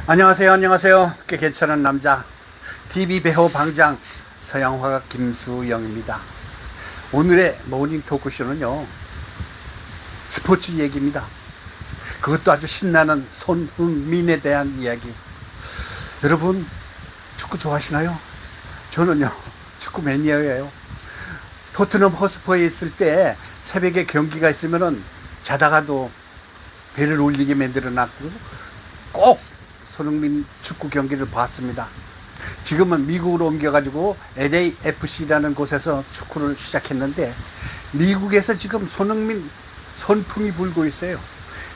안녕하세요, 안녕하세요. 꽤 괜찮은 남자 TV 배우 방장 서양화가 김수영입니다. 오늘의 모닝 토크쇼는요, 스포츠 얘기입니다. 그것도 아주 신나는 손흥민에 대한 이야기. 여러분, 축구 좋아하시나요? 저는요, 축구 매니아예요. 토트넘 허스퍼에 있을 때 새벽에 경기가 있으면은 자다가도 배를 올리게 만들어 놨고 꼭 손흥민 축구 경기를 봤습니다. 지금은 미국으로 옮겨가지고 LAFC라는 곳에서 축구를 시작했는데, 미국에서 지금 손흥민 선풍이 불고 있어요.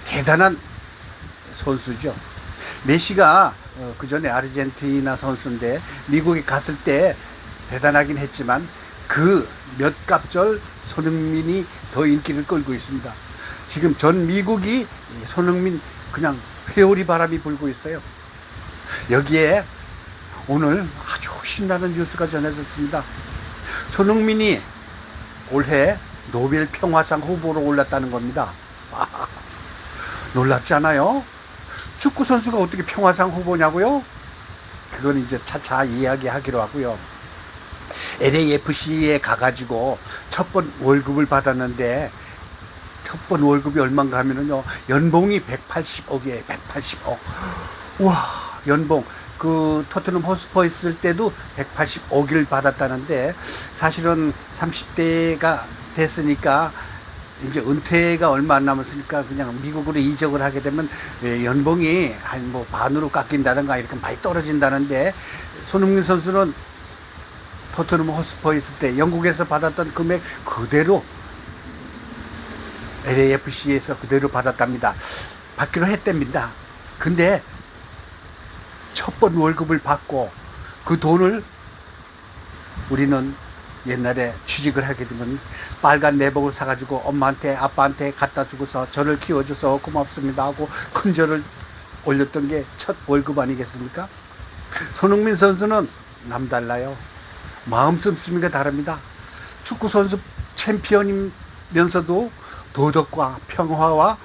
대단한 선수죠. 메시가 그 전에 아르헨티나 선수인데 미국에 갔을 때 대단하긴 했지만 그 몇 갑절 손흥민이 더 인기를 끌고 있습니다. 지금 전 미국이 손흥민 그냥 회오리 바람이 불고 있어요. 여기에 오늘 아주 신나는 뉴스가 전해졌습니다. 손흥민이 올해 노벨 평화상 후보로 올랐다는 겁니다. 놀랍지 않아요? 축구 선수가 어떻게 평화상 후보냐고요? 그건 이제 차차 이야기하기로 하고요. LAFC에 가가지고 첫 번 월급을 받았는데, 첫 번 월급이 얼마인가 하면은요, 연봉이 180억이에요. 180억. 우와, 연봉. 그 토트넘 허스퍼 있을 때도 180억을 받았다는데, 사실은 30대가 됐으니까 이제 은퇴가 얼마 안 남았으니까 그냥 미국으로 이적을 하게 되면 연봉이 한 뭐 반으로 깎인다든가 이렇게 많이 떨어진다는데, 손흥민 선수는 토트넘 허스퍼 있을 때 영국에서 받았던 금액 그대로 LAFC에서 그대로 받았답니다. 받기로 했답니다. 근데 첫 번 월급을 받고 그 돈을 우리는 옛날에 취직을 하게 되면 빨간 내복을 사가지고 엄마한테 아빠한테 갖다 주고서 저를 키워줘서 고맙습니다 하고 큰절을 올렸던 게 첫 월급 아니겠습니까? 손흥민 선수는 남달라요. 마음 씀씀이가 다릅니다. 축구 선수 챔피언이면서도 도덕과 평화와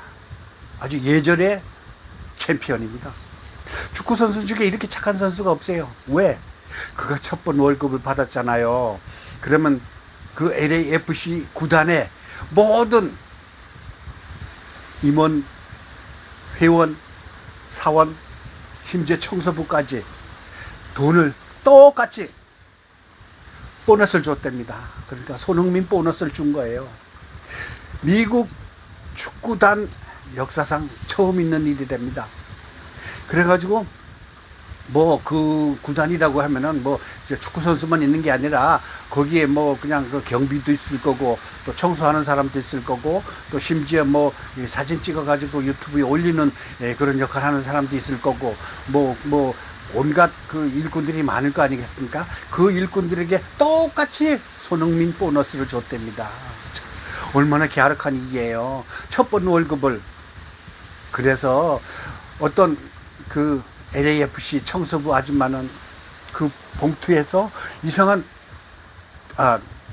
아주 예절의 챔피언입니다. 축구 선수 중에 이렇게 착한 선수가 없어요. 왜? 그가 첫 번 월급을 받았잖아요. 그러면 그 LAFC 구단의 모든 임원, 회원, 사원, 심지어 청소부까지 돈을 똑같이 보너스를 줬답니다. 그러니까 손흥민 보너스를 준 거예요. 미국 축구단 역사상 처음 있는 일이 됩니다. 그래가지고 뭐 그 구단이라고 하면은 뭐 축구 선수만 있는 게 아니라 거기에 뭐 그냥 그 경비도 있을 거고 또 청소하는 사람도 있을 거고 또 심지어 뭐 사진 찍어가지고 유튜브에 올리는 그런 역할 하는 사람도 있을 거고 뭐 온갖 그 일꾼들이 많을 거 아니겠습니까? 그 일꾼들에게 똑같이 손흥민 보너스를 줬답니다. 얼마나 갸륵한 일이에요. 첫 번 월급을. 그래서 어떤 그 LAFC 청소부 아줌마는 그 봉투에서 이상한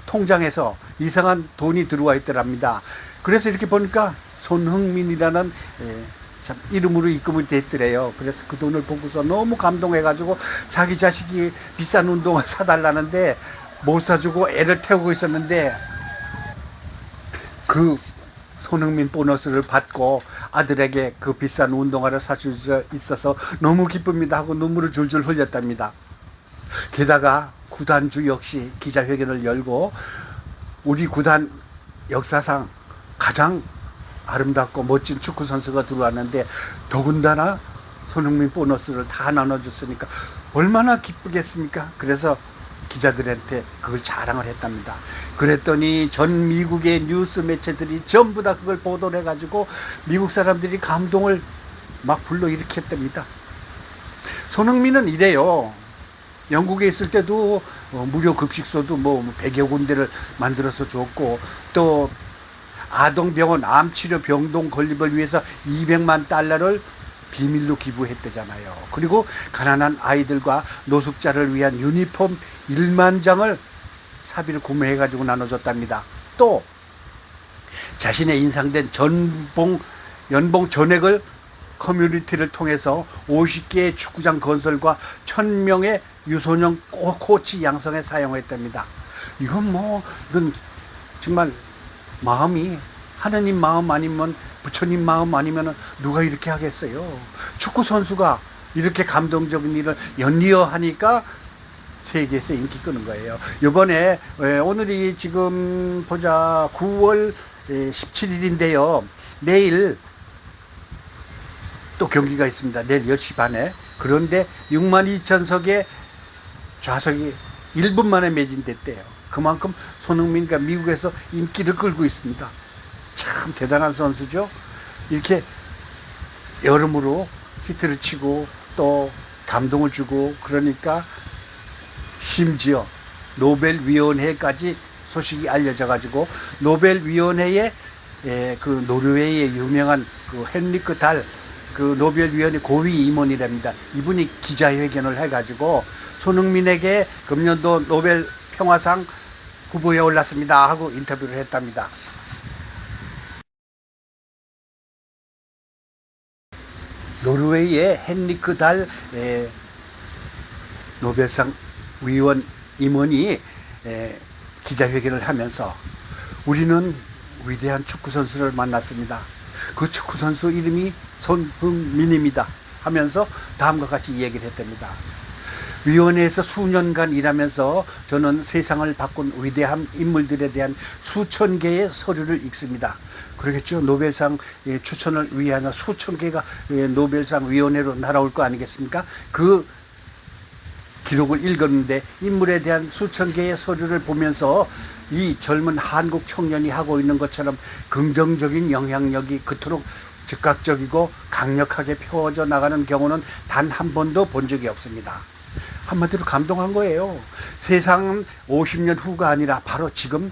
통장에서 이상한 돈이 들어와 있더랍니다. 그래서 이렇게 보니까 손흥민이라는 참 이름으로 입금이 됐더래요. 그래서 그 돈을 보고서 너무 감동해가지고 자기 자식이 비싼 운동화 사달라는데 못 사주고 애를 태우고 있었는데, 그 손흥민 보너스를 받고 아들에게 그 비싼 운동화를 사줄 수 있어서 너무 기쁩니다 하고 눈물을 줄줄 흘렸답니다. 게다가 구단주 역시 기자회견을 열고 우리 구단 역사상 가장 아름답고 멋진 축구 선수가 들어왔는데 더군다나 손흥민 보너스를 다 나눠줬으니까 얼마나 기쁘겠습니까? 그래서 기자들한테 그걸 자랑을 했답니다. 그랬더니 전 미국의 뉴스 매체들이 전부 다 그걸 보도를 해가지고 미국 사람들이 감동을 막 불러일으켰답니다. 손흥민은 이래요. 영국에 있을 때도 무료 급식소도 뭐 100여 군데를 만들어서 줬고, 또 아동병원 암치료 병동 건립을 위해서 200만 달러를 비밀로 기부했대잖아요. 그리고 가난한 아이들과 노숙자를 위한 유니폼 1만 장을 사비를 구매해가지고 나눠줬답니다. 또 자신의 인상된 연봉 전액을 커뮤니티를 통해서 50개의 축구장 건설과 1000명의 유소년 코치 양성에 사용했답니다. 이건 정말 마음이 하느님 마음 아니면 부처님 마음 아니면 누가 이렇게 하겠어요. 축구 선수가 이렇게 감동적인 일을 연이어 하니까 세계에서 인기 끄는 거예요. 이번에 오늘이 지금 보자 9월 17일인데요. 내일 또 경기가 있습니다. 내일 10시 반에. 그런데 62,000석의 좌석이 1분 만에 매진됐대요. 그만큼 손흥민과 미국에서 인기를 끌고 있습니다. 참 대단한 선수죠. 이렇게 여러모로 히트를 치고 또 감동을 주고 그러니까 심지어 노벨위원회까지 소식이 알려져 가지고 노벨위원회에 그 노르웨이의 유명한 그 헨리크 달 그 노벨위원회 고위 임원이랍니다. 이분이 기자회견을 해가지고 손흥민에게 금년도 노벨 평화상 후보에 올랐습니다 하고 인터뷰를 했답니다. 노르웨이의 헨리크 달 노벨상 위원 임원이 기자회견을 하면서 우리는 위대한 축구선수를 만났습니다. 그 축구선수 이름이 손흥민입니다 하면서 다음과 같이 얘기를 했답니다. 위원회에서 수년간 일하면서 저는 세상을 바꾼 위대한 인물들에 대한 수천 개의 서류를 읽습니다. 그러겠죠. 노벨상 추천을 위한 수천 개가 노벨상 위원회로 날아올 거 아니겠습니까? 그 기록을 읽었는데 인물에 대한 수천 개의 서류를 보면서 이 젊은 한국 청년이 하고 있는 것처럼 긍정적인 영향력이 그토록 즉각적이고 강력하게 펴져 나가는 경우는 단 한 번도 본 적이 없습니다. 한마디로 감동한 거예요. 세상은 50년 후가 아니라 바로 지금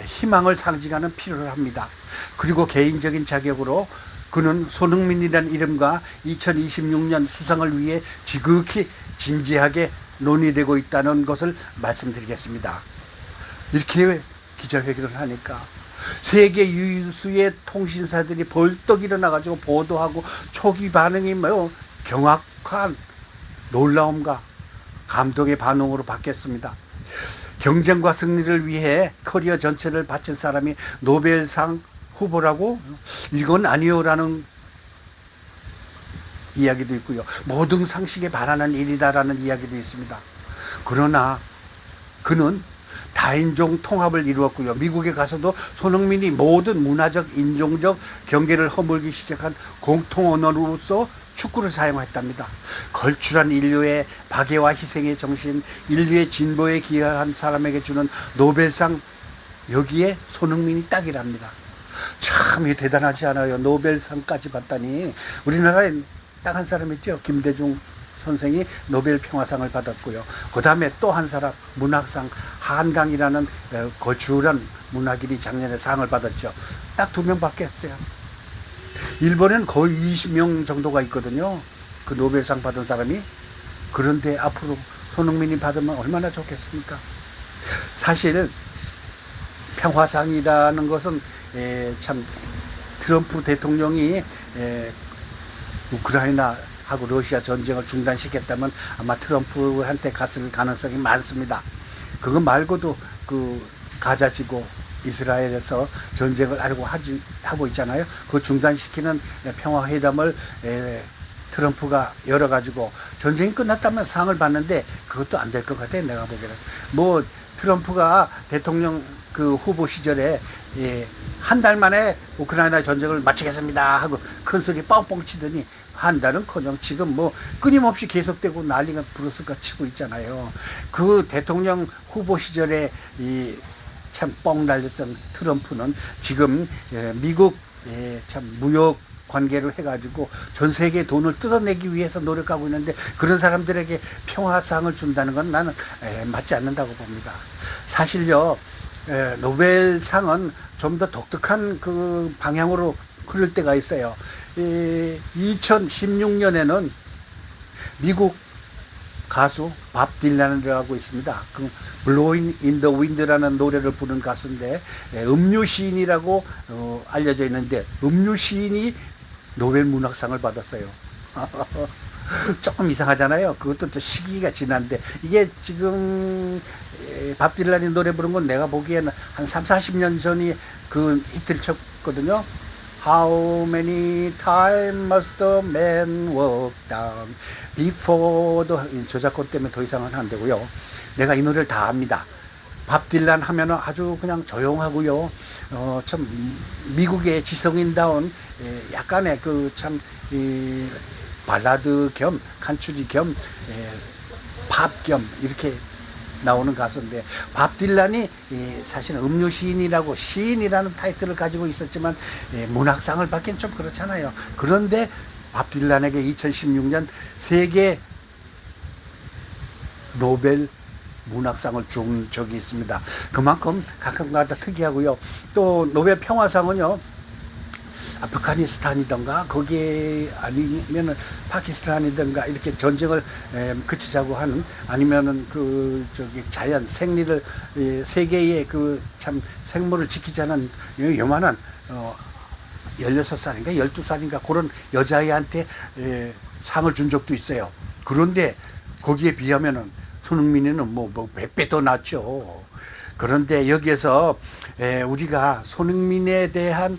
희망을 상징하는 필요를 합니다. 그리고 개인적인 자격으로 그는 손흥민이라는 이름과 2026년 수상을 위해 지극히 진지하게 논의되고 있다는 것을 말씀드리겠습니다. 이렇게 기자회견을 하니까 세계 유수의 통신사들이 벌떡 일어나가지고 보도하고 초기 반응이 경악한 놀라움과 감동의 반응으로 바뀌었습니다. 경쟁과 승리를 위해 커리어 전체를 바친 사람이 노벨상 후보라고? 이건 아니요라는 이야기도 있고요. 모든 상식에 반하는 일이다라는 이야기도 있습니다. 그러나 그는 다인종 통합을 이루었고요. 미국에 가서도 손흥민이 모든 문화적, 인종적 경계를 허물기 시작한 공통 언어로서 축구를 사용했답니다. 걸출한 인류의 박애와 희생의 정신, 인류의 진보에 기여한 사람에게 주는 노벨상, 여기에 손흥민이 딱이랍니다. 참 대단하지 않아요? 노벨상까지 받다니. 우리나라에 딱 한 사람 있죠. 김대중 선생이 노벨 평화상을 받았고요. 그 다음에 또 한 사람 문학상 한강이라는 걸출한 문학인이 작년에 상을 받았죠. 딱 2명밖에 없어요. 일본에는 거의 20명 정도가 있거든요. 그 노벨상 받은 사람이. 그런데 앞으로 손흥민이 받으면 얼마나 좋겠습니까? 사실 평화상이라는 것은 참 트럼프 대통령이 우크라이나하고 러시아 전쟁을 중단시켰다면 아마 트럼프한테 갔을 가능성이 많습니다. 그거 말고도 그 가자지구 이스라엘에서 전쟁을 하고 있잖아요. 그 중단시키는 평화회담을 트럼프가 열어가지고 전쟁이 끝났다면 상을 받는데 그것도 안 될 것 같아. 내가 보기에는 뭐 트럼프가 대통령 그 후보 시절에 한 달 만에 우크라이나 전쟁을 마치겠습니다 하고 큰 소리 뻥뻥 치더니 한 달은커녕 지금 뭐 끊임없이 계속되고 난리가 부르스가 치고 있잖아요. 그 대통령 후보 시절에 참 뻥 날렸던 트럼프는 지금 미국 참 무역 관계를 해가지고 전 세계 돈을 뜯어내기 위해서 노력하고 있는데 그런 사람들에게 평화상을 준다는 건 나는 맞지 않는다고 봅니다. 사실요, 노벨상은 좀 더 독특한 그 방향으로 흐를 때가 있어요. 2016년에는 미국 가수 밥 딜런이라고 있습니다. 그 Blowing in the Wind라는 노래를 부른 가수인데 음유 시인이라고 알려져 있는데 음유 시인이 노벨 문학상을 받았어요. 조금 이상하잖아요. 그것도 또 시기가 지난데 이게 지금 밥 딜란이 노래 부른 건 내가 보기에는 한 3, 40년 전이 그 히트를 쳤거든요. How many times must a man walk down before the 저작권 때문에 더 이상은 안 되고요. 내가 이 노래를 다 압니다. 밥 딜란 하면은 아주 그냥 조용하고요. 참 미국의 지성인다운 약간의 그 참 발라드 겸 칸츄리 겸 팝 겸 이렇게 나오는 가수인데 밥 딜란이 사실은 음료 시인이라고 시인이라는 타이틀을 가지고 있었지만 문학상을 받긴 좀 그렇잖아요. 그런데 밥 딜란에게 2016년 세계 노벨 문학상을 준 적이 있습니다. 그만큼 가끔가다 특이하고요. 또 노벨 평화상은요. 아프가니스탄이던가 거기에 아니면은 파키스탄이던가 이렇게 전쟁을 그치자고 하는 아니면은 그 저기 자연 생리를 세계의 그 참 생물을 지키자는 요만한 16살인가 12살인가 그런 여자아이한테 상을 준 적도 있어요. 그런데 거기에 비하면은 손흥민이는 뭐 100배 더 낫죠. 그런데 여기에서 우리가 손흥민에 대한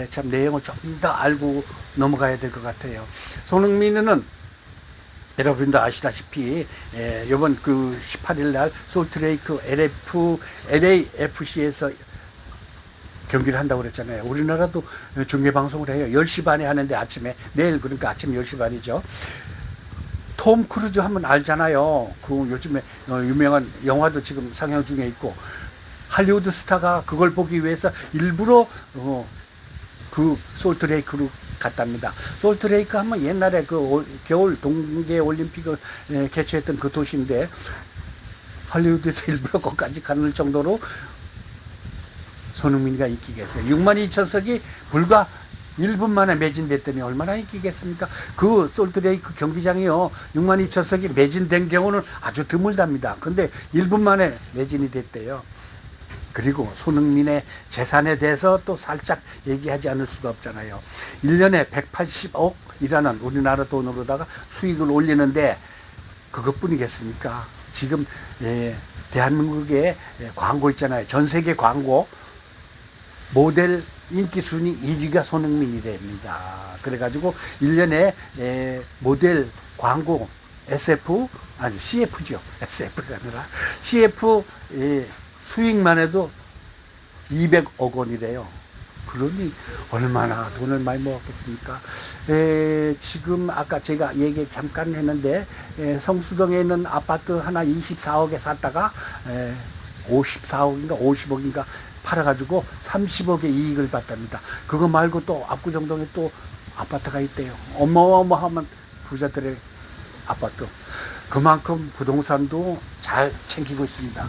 참 내용을 좀 더 알고 넘어가야 될 것 같아요. 손흥민은 여러분도 아시다시피 이번 그 18일 날 솔트레이크 LAFC에서 경기를 한다고 그랬잖아요. 우리나라도 중계 방송을 해요. 10시 반에 하는데 아침에 내일 그러니까 아침 10시 반이죠. 톰 크루즈 하면 알잖아요. 그 요즘에 유명한 영화도 지금 상영 중에 있고 할리우드 스타가 그걸 보기 위해서 일부러 그 솔트레이크로 갔답니다. 솔트레이크 하면 옛날에 그 겨울 동계 올림픽을 개최했던 그 도시인데 할리우드에서 일부러 거기까지 가는 정도로 손흥민이가 인기겠어요. 6만 2천석이 불과 1분 만에 매진됐더니 얼마나 인기겠습니까? 그 솔트레이크 경기장이요. 6만 2천석이 매진된 경우는 아주 드물답니다. 근데 1분 만에 매진이 됐대요. 그리고 손흥민의 재산에 대해서 또 살짝 얘기하지 않을 수가 없잖아요. 1년에 180억이라는 우리나라 돈으로다가 수익을 올리는데 그것뿐이겠습니까? 지금 대한민국의 광고 있잖아요. 전 세계 광고 모델 인기 순위 1위가 손흥민이랍니다. 그래가지고 1년에 모델 광고 CF죠. SF가 아니라 CF 수익만 해도 200억 원이래요. 그러니 얼마나 돈을 많이 모았겠습니까? 지금 아까 제가 얘기 잠깐 했는데 성수동에 있는 아파트 하나 24억에 샀다가 54억인가 50억인가 팔아가지고 30억의 이익을 봤답니다. 그거 말고 또 압구정동에 또 아파트가 있대요. 어마어마한 부자들의 아파트. 그만큼 부동산도 잘 챙기고 있습니다.